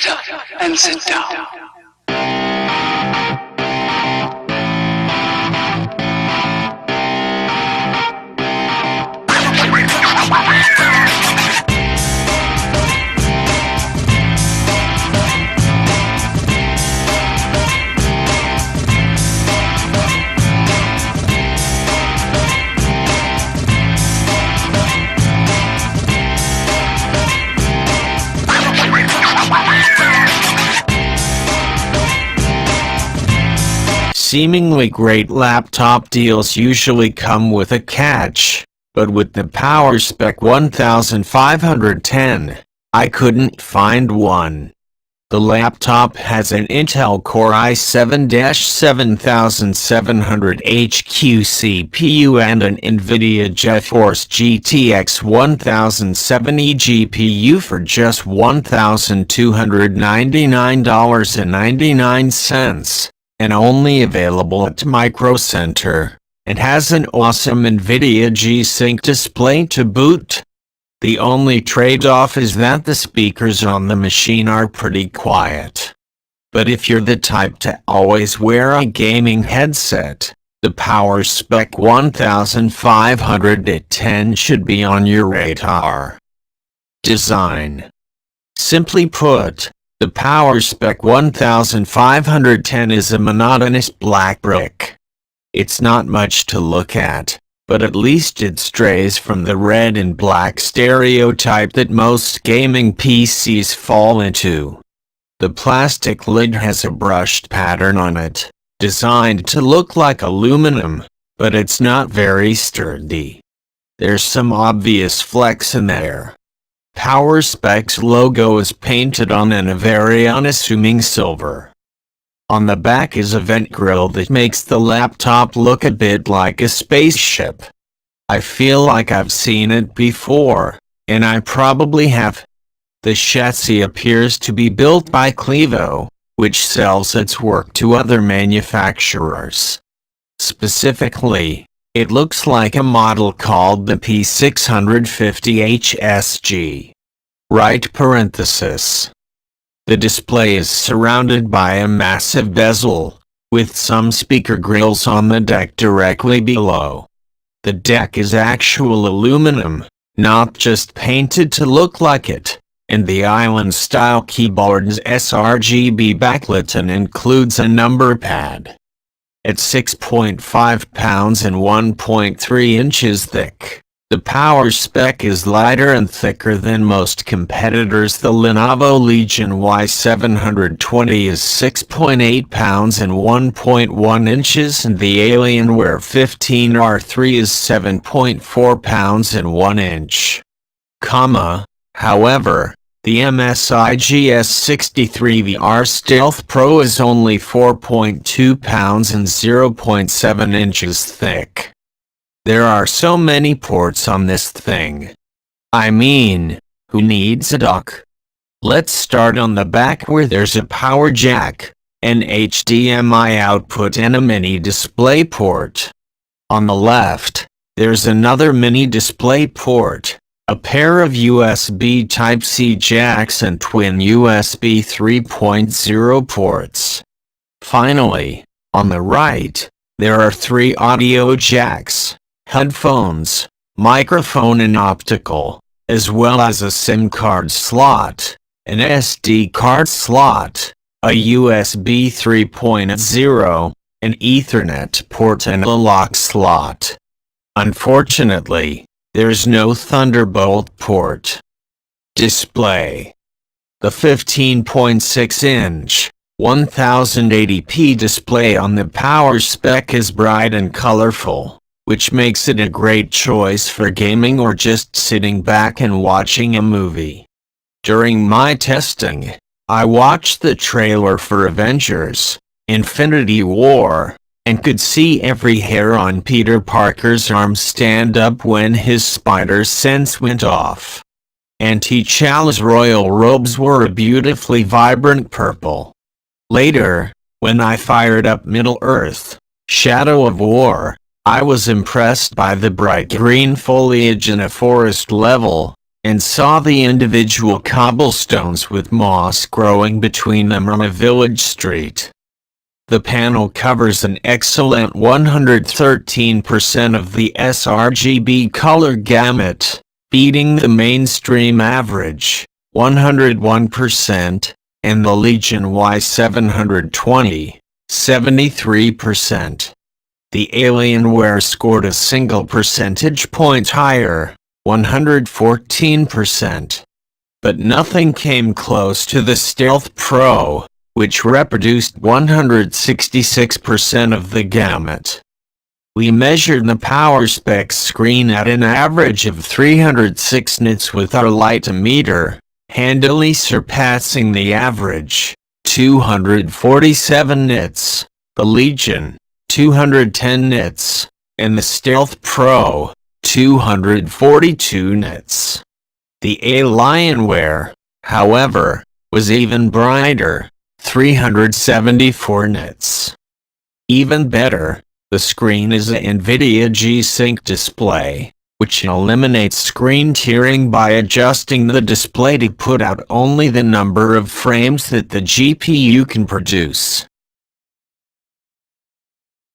Shut up and sit down. Seemingly great laptop deals usually come with a catch, but with the PowerSpec 1510, I couldn't find one. The laptop has an Intel Core i7-7700HQ CPU and an Nvidia GeForce GTX 1070 GPU for just $1,299.99. And only available at MicroCenter, and has an awesome Nvidia G-Sync display to boot. The only trade-off is that the speakers on the machine are pretty quiet. But if you're the type to always wear a gaming headset, the PowerSpec 1510 should be on your radar. Design. Simply put, the PowerSpec 1510 is a monotonous black brick. It's not much to look at, but at least it strays from the red and black stereotype that most gaming PCs fall into. The plastic lid has a brushed pattern on it, designed to look like aluminum, but it's not very sturdy. There's some obvious flex in there. PowerSpec's logo is painted on in a very unassuming silver. On the back is a vent grille that makes the laptop look a bit like a spaceship. I feel like I've seen it before, and I probably have. The chassis appears to be built by Clevo, which sells its work to other manufacturers. Specifically, it looks like a model called the P650HSG. Right parenthesis. The display is surrounded by a massive bezel, with some speaker grills on the deck directly below. The deck is actual aluminum, not just painted to look like it, and the island-style keyboard's sRGB backlit and includes a number pad. At 6.5 pounds and 1.3 inches thick, the PowerSpec is lighter and thicker than most competitors. The Lenovo Legion Y720 is 6.8 pounds and 1.1 inches, and the Alienware 15R3 is 7.4 pounds and 1 inch. However, the MSI GS63 VR Stealth Pro is only 4.2 pounds and 0.7 inches thick. There are so many ports on this thing. I mean, who needs a dock? Let's start on the back where there's a power jack, an HDMI output and a mini display port. On the left, there's another mini display port, a pair of USB Type-C jacks and twin USB 3.0 ports. Finally, on the right, there are 3 audio jacks, headphones, microphone and optical, as well as a SIM card slot, an SD card slot, a USB 3.0, an Ethernet port and a lock slot. Unfortunately, there's no Thunderbolt port. Display. The 15.6-inch, 1080p display on the PowerSpec is bright and colorful, which makes it a great choice for gaming or just sitting back and watching a movie. During my testing, I watched the trailer for Avengers: Infinity War, and could see every hair on Peter Parker's arm stand up when his spider sense went off. And T'Challa's royal robes were a beautifully vibrant purple. Later, when I fired up Middle-earth: Shadow of War, I was impressed by the bright green foliage in a forest level, and saw the individual cobblestones with moss growing between them on a village street. The panel covers an excellent 113% of the sRGB color gamut, beating the mainstream average, 101%, and the Legion Y720, 73%. The Alienware scored a single percentage point higher, 114%. But nothing came close to the Stealth Pro, which reproduced 166% of the gamut. We measured the PowerSpec screen at an average of 306 nits with our lightometer, handily surpassing the average, 247 nits, the Legion, 210 nits, and the Stealth Pro, 242 nits. The Alienware, however, was even brighter, 374 nits. Even better, the screen is an Nvidia G-Sync display, which eliminates screen tearing by adjusting the display to put out only the number of frames that the GPU can produce.